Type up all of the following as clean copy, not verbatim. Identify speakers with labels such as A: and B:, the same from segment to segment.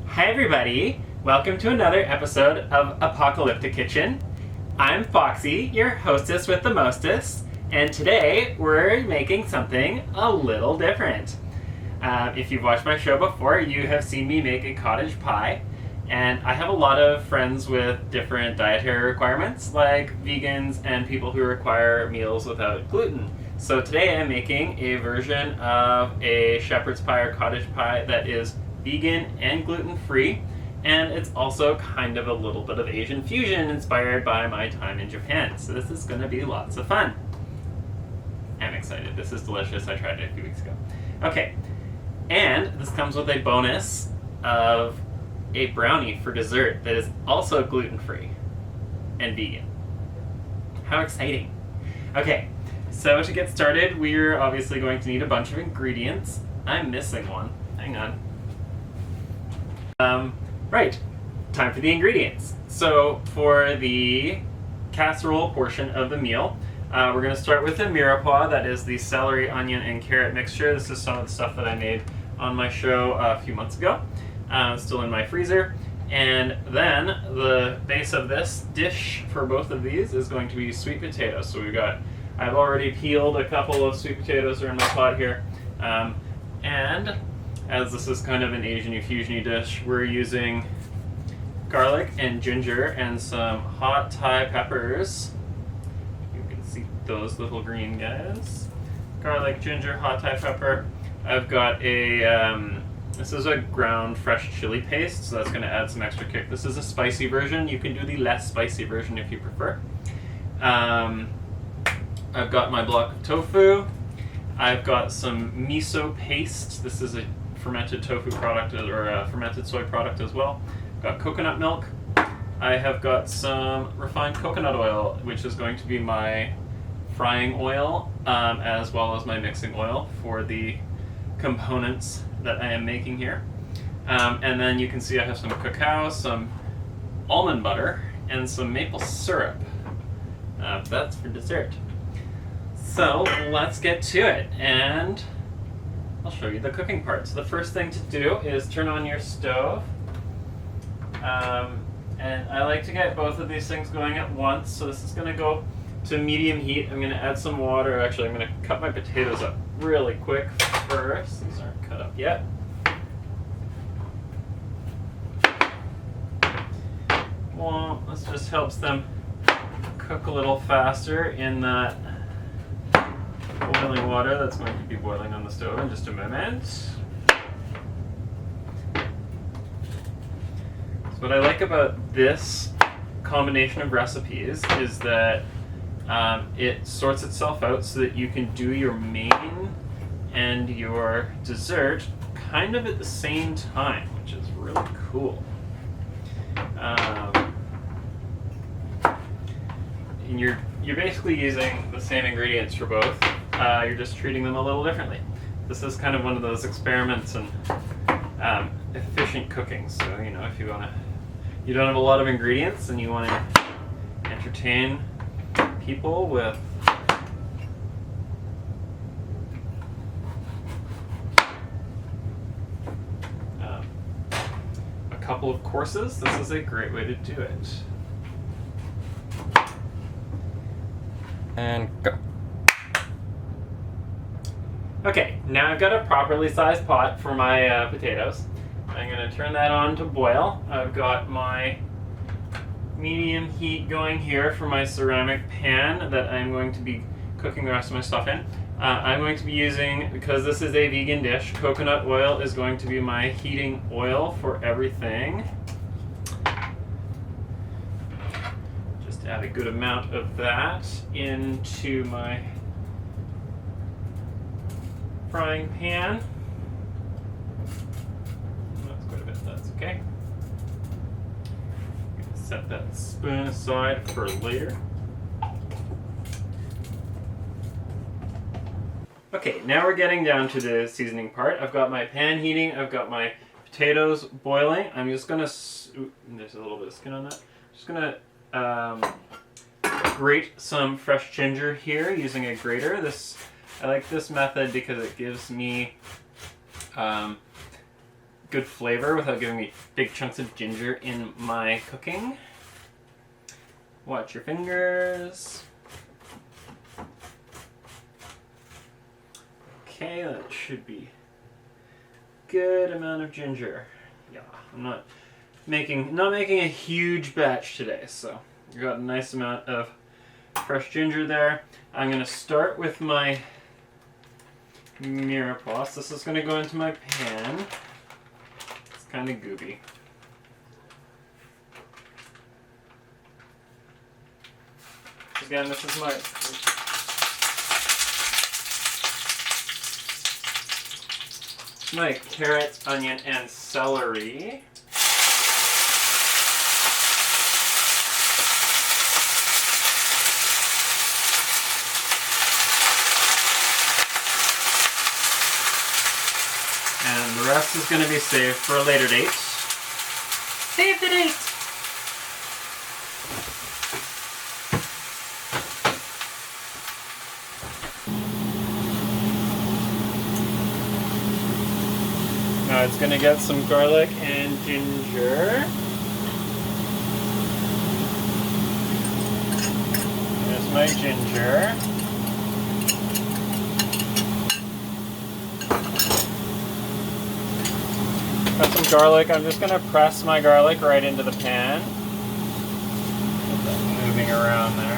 A: Hi everybody! Welcome to another episode of ApocalyptiKitchen. I'm FoxxC, your hostess with the mostest, and today we're making something a little different. If you've watched my show before, you have seen me make a cottage pie, and I have a lot of friends with different dietary requirements, like vegans and people who require meals without gluten. So today I'm making a version of a shepherd's pie or cottage pie that is vegan and gluten-free, and it's also kind of a little bit of Asian fusion inspired by my time in Japan. So this is going to be lots of fun. I'm excited. This is delicious. I tried it a few weeks ago. Okay, and this comes with a bonus of a brownie for dessert that is also gluten-free and vegan. How exciting. Okay, so to get started, we're obviously going to need a bunch of ingredients. I'm missing one. Hang on. Right, time for the ingredients. So for the casserole portion of the meal, we're going to start with the mirepoix, that is the celery, onion, and carrot mixture. This is some of the stuff that I made on my show a few months ago. Still in my freezer. And then the base of this dish for both of these is going to be sweet potatoes. So I've already peeled a couple of sweet potatoes that are in my pot here. And as this is kind of an Asian fusion-y dish, we're using garlic and ginger and some hot Thai peppers. You can see those little green guys. Garlic, ginger, hot Thai pepper. I've got this is a ground fresh chili paste, so that's going to add some extra kick. This is a spicy version. You can do the less spicy version if you prefer. I've got my block of tofu. I've got some miso paste. This is a fermented tofu product or a fermented soy product as well. Got coconut milk. I have got some refined coconut oil, which is going to be my frying oil, as well as my mixing oil for the components that I am making here. And then you can see I have some cacao, some almond butter, and some maple syrup. That's for dessert. So let's get to it, and I'll show you the cooking part. So the first thing to do is turn on your stove. And I like to get both of these things going at once. So this is going to go to medium heat. I'm going to add some water. Actually, I'm going to cut my potatoes up really quick first. These aren't cut up yet. Well, this just helps them cook a little faster in that boiling water that's going to be boiling on the stove in just a moment. So what I like about this combination of recipes is that it sorts itself out so that you can do your main and your dessert kind of at the same time, which is really cool. And you're basically using the same ingredients for both. You're just treating them a little differently. This is kind of one of those experiments in efficient cooking. So, you know, if you don't have a lot of ingredients and you want to entertain people with a couple of courses, this is a great way to do it. And go. Okay, now I've got a properly sized pot for my potatoes. I'm going to turn that on to boil. I've got my medium heat going here for my ceramic pan that I'm going to be cooking the rest of my stuff in. I'm going to be using, because this is a vegan dish, coconut oil is going to be my heating oil for everything. Just add a good amount of that into my frying pan. That's quite a bit, that's okay. I'm going to set that spoon aside for later. Okay, now we're getting down to the seasoning part. I've got my pan heating, I've got my potatoes boiling. I'm just going to, there's a little bit of skin on that. Just going to grate some fresh ginger here using a grater. I like this method because it gives me good flavor without giving me big chunks of ginger in my cooking. Watch your fingers. Okay, that should be good amount of ginger. Yeah, I'm not making a huge batch today, so you got a nice amount of fresh ginger there. I'm gonna start with my mirepoix. This is gonna go into my pan. It's kind of gooby. Again, this is my carrots, onion, and celery. And the rest is going to be saved for a later date. Save the date! Now it's going to get some garlic and ginger. There's my ginger. Got some garlic. I'm just going to press my garlic right into the pan. Get that moving around there.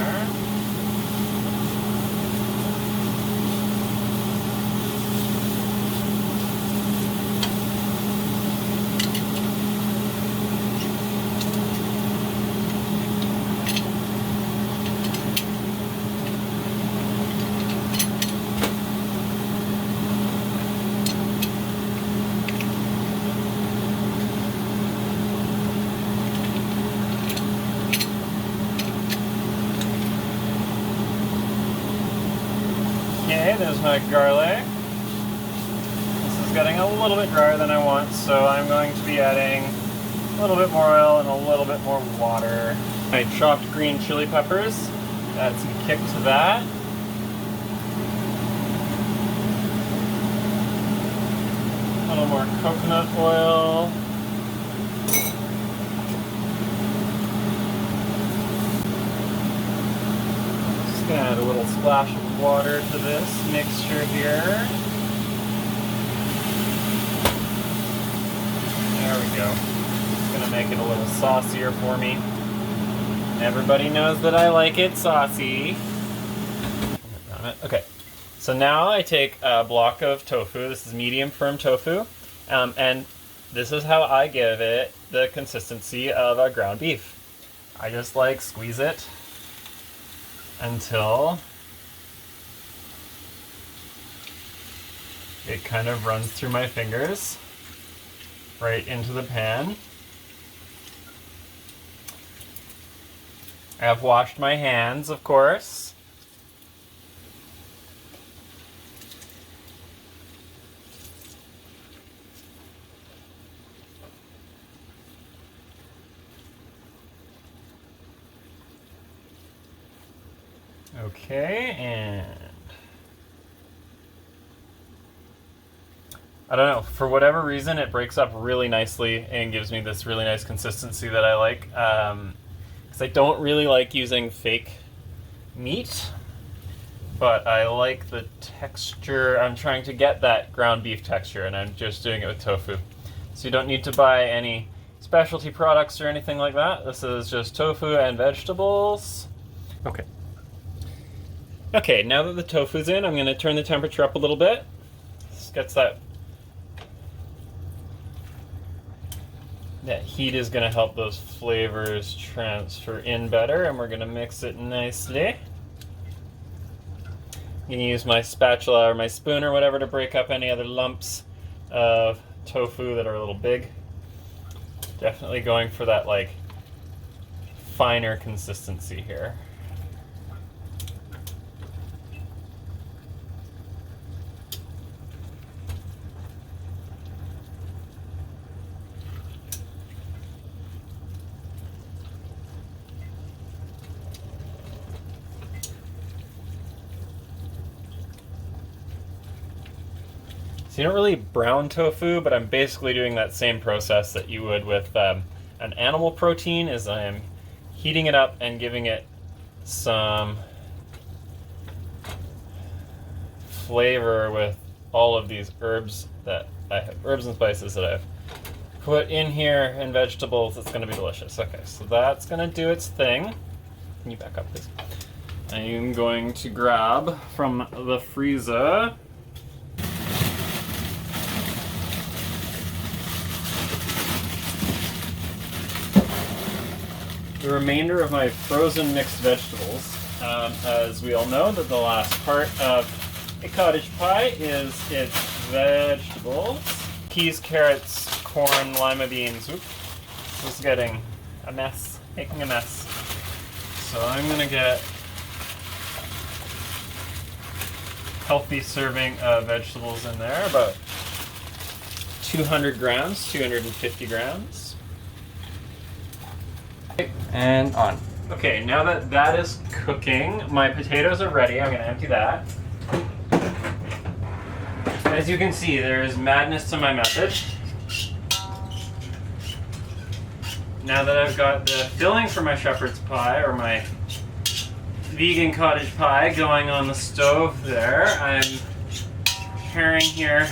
A: Okay, there's my garlic. This is getting a little bit drier than I want, so I'm going to be adding a little bit more oil and a little bit more water. I chopped green chili peppers. Add some kick to that. A little more coconut oil. Just gonna add a little splash of water to this mixture here. There we go. It's gonna make it a little saucier for me. Everybody knows that I like it saucy. Okay, so now I take a block of tofu. This is medium firm tofu, and this is how I give it the consistency of a ground beef. I just like squeeze it until it kind of runs through my fingers right into the pan. I have washed my hands, of course. Okay, and I don't know, for whatever reason it breaks up really nicely and gives me this really nice consistency that I like. Because I don't really like using fake meat, but I like the texture. I'm trying to get that ground beef texture, and I'm just doing it with tofu. So you don't need to buy any specialty products or anything like that. This is just tofu and vegetables. Okay. Okay, now that the tofu's in, I'm going to turn the temperature up a little bit. This gets that heat is going to help those flavors transfer in better, and we're going to mix it nicely. You can use my spatula or my spoon or whatever to break up any other lumps of tofu that are a little big. Definitely going for that like finer consistency here. So you don't really brown tofu, but I'm basically doing that same process that you would with an animal protein, is I am heating it up and giving it some flavor with all of these herbs that I have, herbs and spices that I've put in here, and vegetables. It's going to be delicious. Okay, so that's going to do its thing. Can you back up, please? I'm going to grab from the freezer the remainder of my frozen mixed vegetables. As we all know, that the last part of a cottage pie is its vegetables. Peas, carrots, corn, lima beans. Oops, just getting a mess, making a mess. So I'm gonna get healthy serving of vegetables in there, about 200 grams, 250 grams.
B: And on.
A: Okay, now that that is cooking, my potatoes are ready. I'm gonna empty that. As you can see, there is madness to my method. Now that I've got the filling for my shepherd's pie, or my vegan cottage pie, going on the stove there, I'm preparing here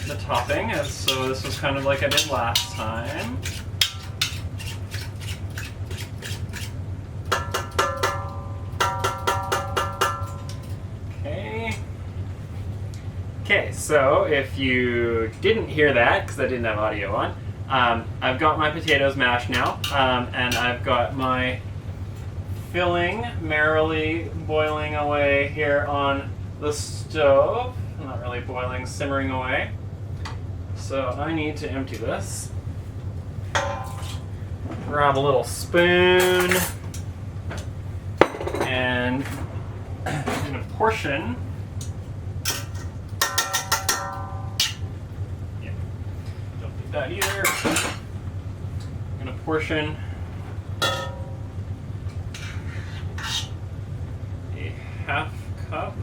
A: the topping, as so this was kind of like I did last time. Okay, so if you didn't hear that, because I didn't have audio on, I've got my potatoes mashed now, and I've got my filling merrily boiling away here on the stove. Not really boiling, simmering away. So I need to empty this. Grab a little spoon, and I'm going to portion. That either. I'm going to portion a half cup.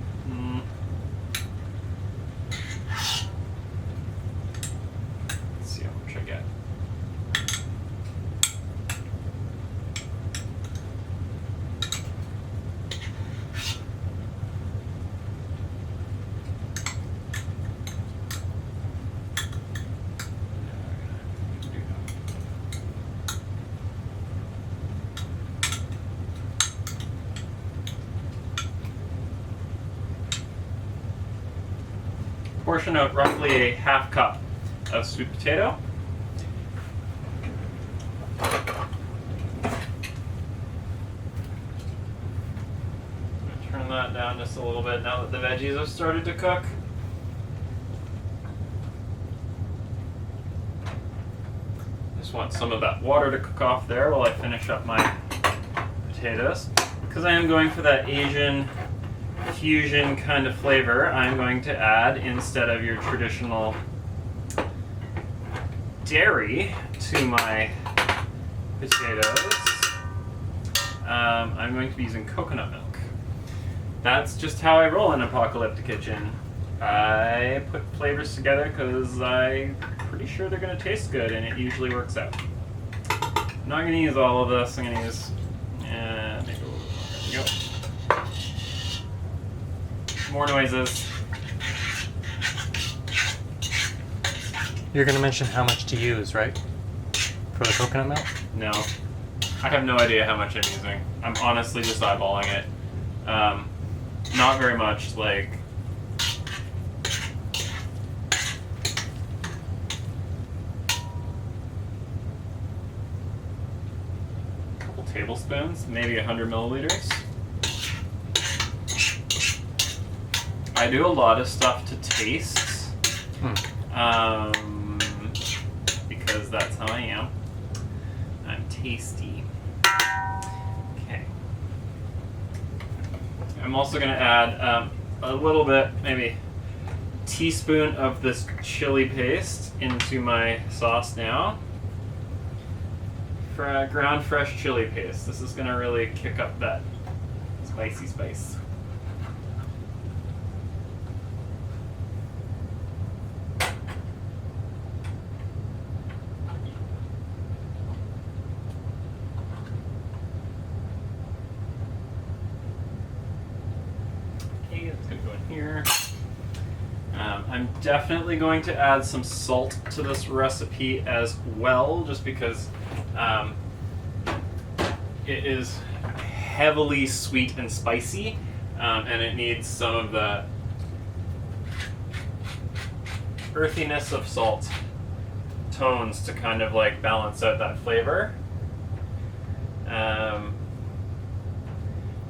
A: Let's see how much I get. Portion out roughly a half cup of sweet potato. Turn that down just a little bit now that the veggies have started to cook. Just want some of that water to cook off there while I finish up my potatoes. Because I am going for that Asian fusion kind of flavor, I'm going to add, instead of your traditional dairy to my potatoes, I'm going to be using coconut milk. That's just how I roll in ApocalyptiKitchen. I put flavors together because I'm pretty sure they're going to taste good, and it usually works out. I'm not going to use all of this. I'm going to use maybe a little bit more. There we go. More noises.
B: You're going to mention how much to use, right? For the coconut milk?
A: No. I have no idea how much I'm using. I'm honestly just eyeballing it. Not very much, like... a couple tablespoons, maybe 100 milliliters. I do a lot of stuff to taste, because that's how I am. I'm tasty. Okay. I'm also going to add a little bit, maybe a teaspoon of this chili paste into my sauce now. For ground fresh chili paste. This is going to really kick up that spicy spice. I'm definitely going to add some salt to this recipe as well, just because it is heavily sweet and spicy, and it needs some of the earthiness of salt tones to kind of like balance out that flavor. And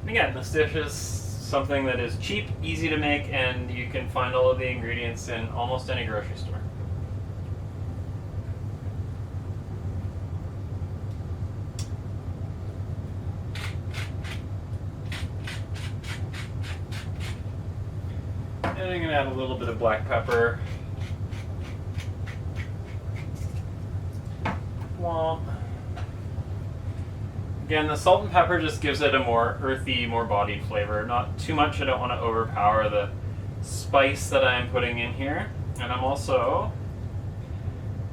A: again, this dish is something that is cheap, easy to make, and you can find all of the ingredients in almost any grocery store. And I'm going to add a little bit of black pepper. Womp. Again, the salt and pepper just gives it a more earthy, more bodied flavor. Not too much, I don't want to overpower the spice that I'm putting in here. And I'm also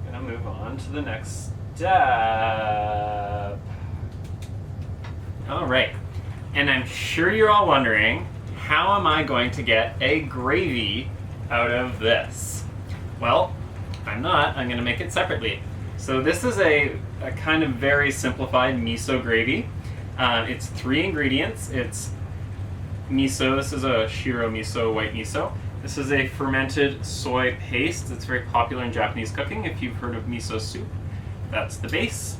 A: going to move on to the next step. Alright, and I'm sure you're all wondering, how am I going to get a gravy out of this? Well, I'm not. I'm going to make it separately. So this is a kind of very simplified miso gravy. It's 3 ingredients. It's miso. This is a shiro miso, white miso. This is a fermented soy paste. It's very popular in Japanese cooking. If you've heard of miso soup, that's the base.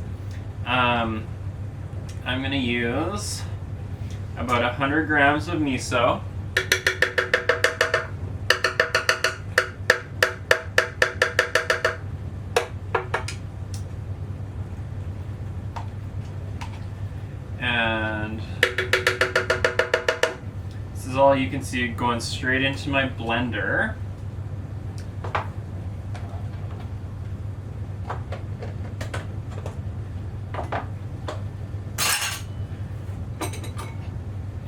A: I'm going to use about 100 grams of miso. And this is all you can see going straight into my blender.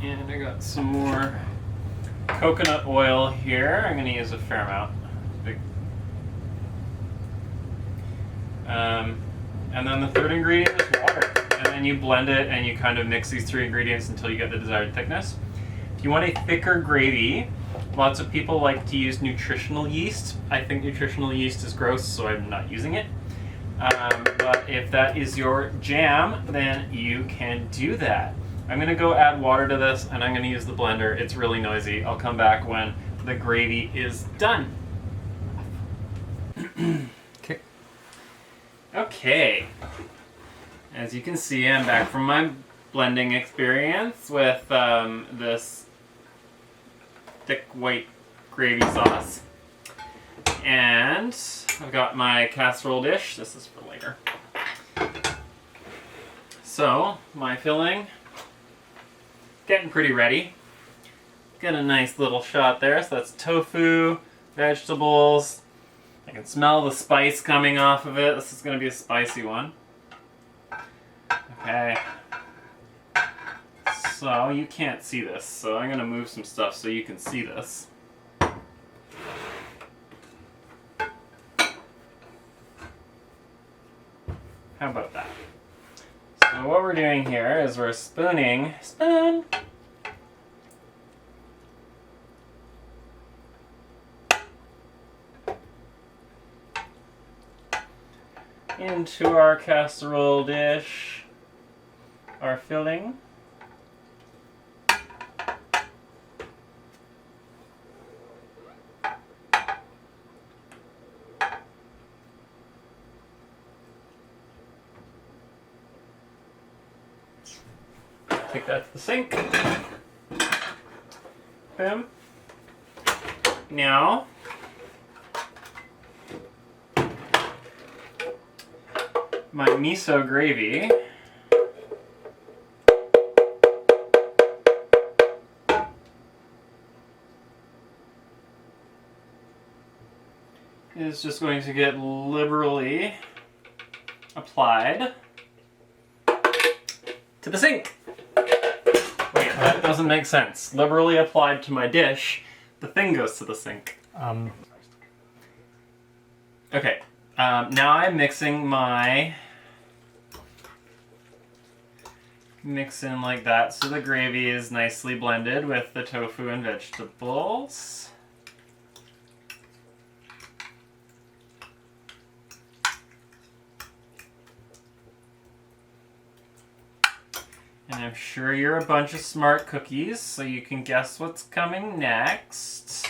A: And I got some more coconut oil here. I'm going to use a fair amount. And then the third ingredient is water. And then you blend it and you kind of mix these 3 ingredients until you get the desired thickness. If you want a thicker gravy, lots of people like to use nutritional yeast. I think nutritional yeast is gross, so I'm not using it. But if that is your jam, then you can do that. I'm going to go add water to this, and I'm going to use the blender. It's really noisy. I'll come back when the gravy is done.
B: Okay.
A: Okay. As you can see, I'm back from my blending experience with this thick white gravy sauce. And I've got my casserole dish. This is for later. So, my filling, getting pretty ready. Get a nice little shot there. So that's tofu, vegetables. I can smell the spice coming off of it. This is going to be a spicy one. Okay. So you can't see this, so I'm going to move some stuff so you can see this. How about that? So what we're doing here is we're spooning, into our casserole dish, our filling. Take that to the sink. Boom. Now, my miso gravy is just going to get liberally applied to the sink. Wait, that doesn't make sense. Liberally applied to my dish, the thing goes to the sink. Okay, now I'm mixing my... Mix in like that so the gravy is nicely blended with the tofu and vegetables. I'm sure you're a bunch of smart cookies, so you can guess what's coming next.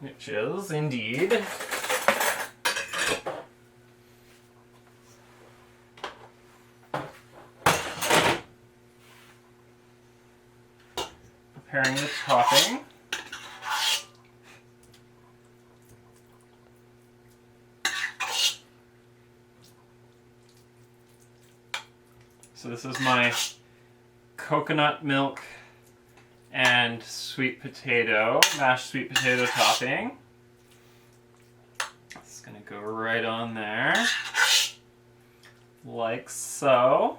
A: Which is, indeed, preparing the topping. So this is my coconut milk and sweet potato, mashed sweet potato topping. It's gonna go right on there, like so.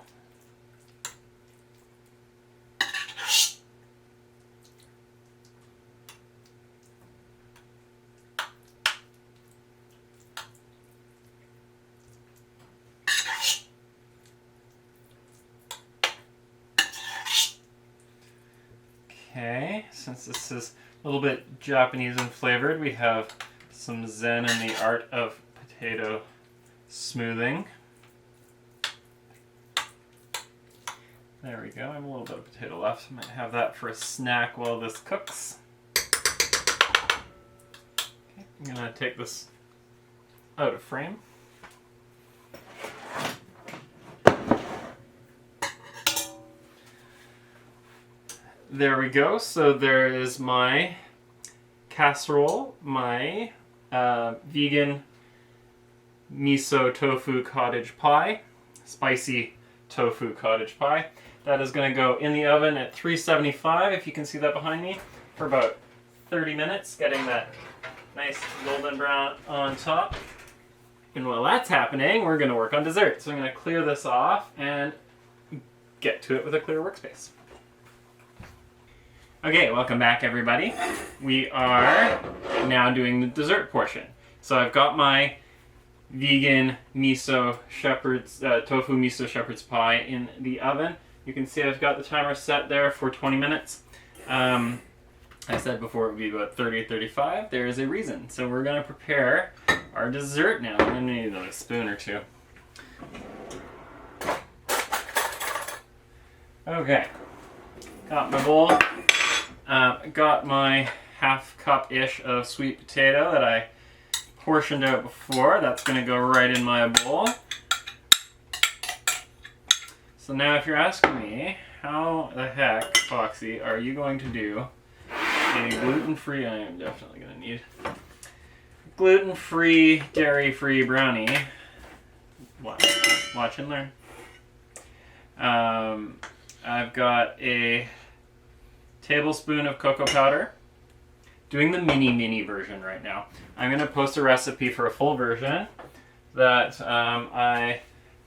A: Okay, since this is a little bit Japanese and flavored, we have some zen in the art of potato smoothing. There we go, I have a little bit of potato left. I might have that for a snack while this cooks. Okay, I'm gonna take this out of frame. There we go. So there is my casserole, my vegan miso tofu cottage pie, spicy tofu cottage pie. That is going to go in the oven at 375, if you can see that behind me, for about 30 minutes, getting that nice golden brown on top. And while that's happening, we're going to work on dessert. So I'm going to clear this off and get to it with a clear workspace. Okay, welcome back everybody. We are now doing the dessert portion. So I've got my vegan miso shepherd's tofu miso shepherd's pie in the oven. You can see I've got the timer set there for 20 minutes. I said before it would be about 30-35. There is a reason. So we're going to prepare our dessert now. I'm going to need another spoon or two. Okay, got my bowl. Got my half cup-ish of sweet potato that I portioned out before. That's going to go right in my bowl. So now if you're asking me, how the heck, FoxxC, are you going to do a gluten-free, I am definitely going to need, gluten-free, dairy-free brownie? Watch and learn. I've got a tablespoon of cocoa powder. Doing the mini version right now. I'm going to post a recipe for a full version that I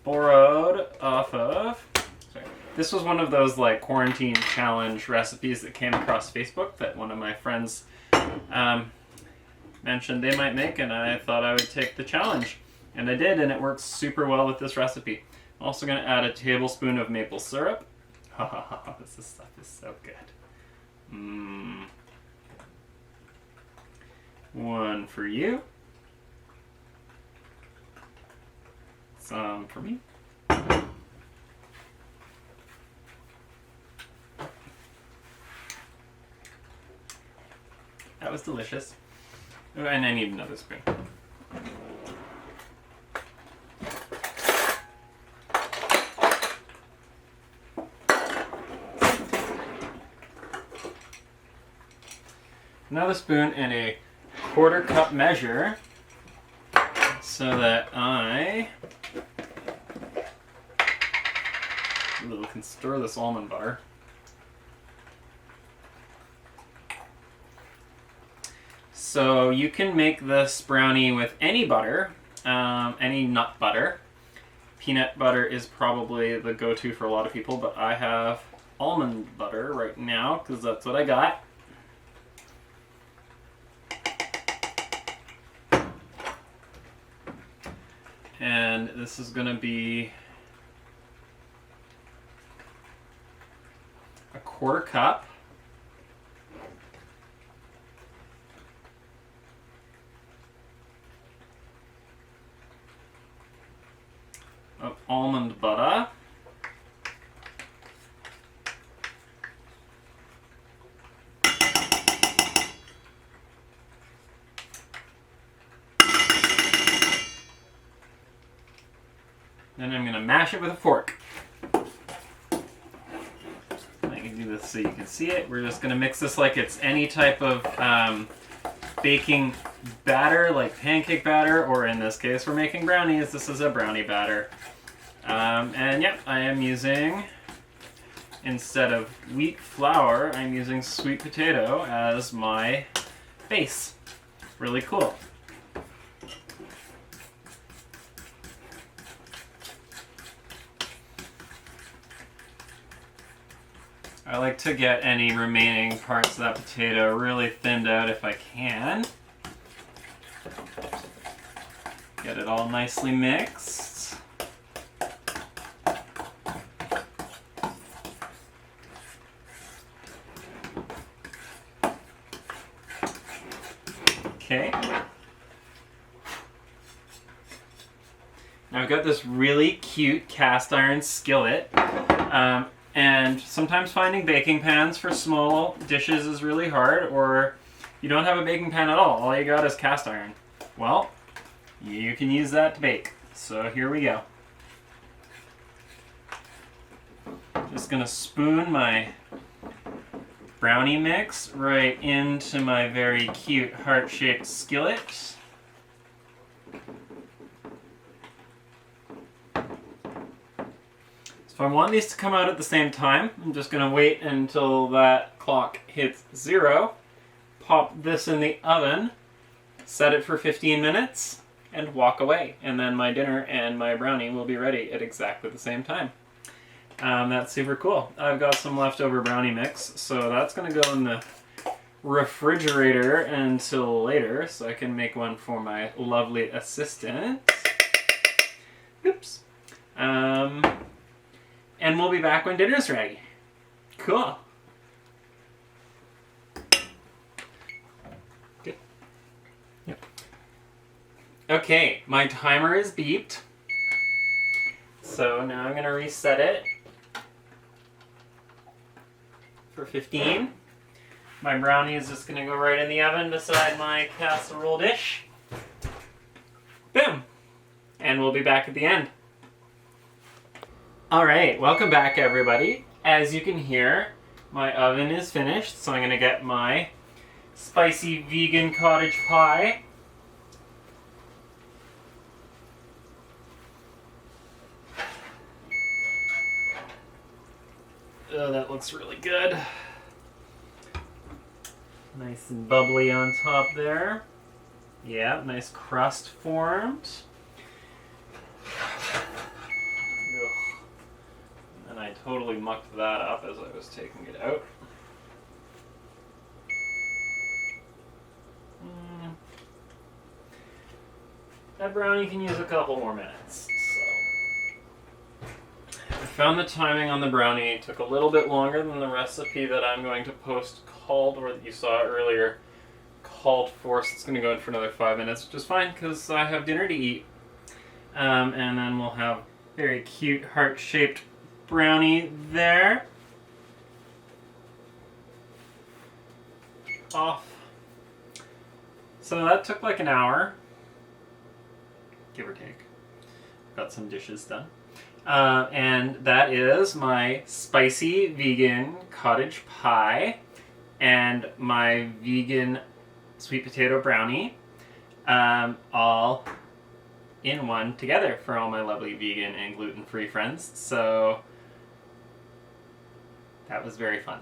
A: borrowed off of. Sorry. This was one of those like quarantine challenge recipes that came across Facebook that one of my friends mentioned they might make, and I thought I would take the challenge. And I did, and it works super well with this recipe. I'm also going to add a tablespoon of maple syrup. This stuff is so good. One for you. Some for me. That was delicious. Oh, and I need another spoon. Another spoon and a 1/4 cup measure so that I can stir this almond butter. So you can make this brownie with any butter, any nut butter. Peanut butter is probably the go-to for a lot of people, but I have almond butter right now because that's what I got. And this is going to be a 1/4 cup. Oh, almond butter. Then I'm going to mash it with a fork. I can do this so you can see it. We're just going to mix this like it's any type of baking batter, like pancake batter, or in this case we're making brownies. This is a brownie batter. And yep, I am using, instead of wheat flour, I'm using sweet potato as my base. Really cool. I like to get any remaining parts of that potato really thinned out if I can. Get it all nicely mixed. Okay. Now I've got this really cute cast iron skillet. And sometimes finding baking pans for small dishes is really hard, or you don't have a baking pan at all you got is cast iron. Well, you can use that to bake. So here we go. Just gonna spoon my brownie mix right into my very cute heart-shaped skillet. So I want these to come out at the same time. I'm just going to wait until that clock hits 0, pop this in the oven, set it for 15 minutes, and walk away. And then my dinner and my brownie will be ready at exactly the same time. That's super cool. I've got some leftover brownie mix, so that's going to go in the refrigerator until later, so I can make one for my lovely assistant. Oops. And we'll be back when dinner's ready. Cool. Good. Yep. Okay, my timer is beeped. So now I'm going to reset it for 15. My brownie is just going to go right in the oven beside my casserole dish. Boom! And we'll be back at the end. Alright, welcome back everybody. As you can hear, my oven is finished, so I'm going to get my spicy vegan cottage pie. Oh, that looks really good. Nice and bubbly on top there. Yeah, nice crust formed. And I totally mucked that up as I was taking it out. That brownie can use a couple more minutes. I found the timing on the brownie took a little bit longer than the recipe that I'm going to post or that you saw earlier, called for. So it's going to go in for another 5 minutes, which is fine because I have dinner to eat. And then we'll have very cute heart-shaped brownie there. Off. So that took like an hour, give or take. Got some dishes done. And that is my spicy vegan cottage pie and my vegan sweet potato brownie, all in one together for all my lovely vegan and gluten-free friends. So that was very fun.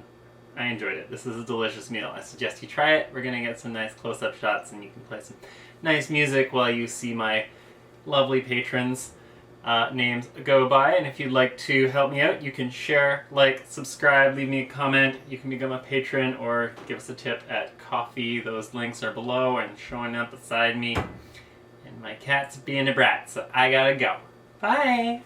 A: I enjoyed it. This is a delicious meal. I suggest you try it. We're going to get some nice close-up shots and you can play some nice music while you see my lovely patrons' names go by. And if you'd like to help me out, you can share, like, subscribe, leave me a comment. You can become a patron or give us a tip at Coffee. Those links are below and showing up beside me. And my cat's being a brat, so I gotta go. Bye!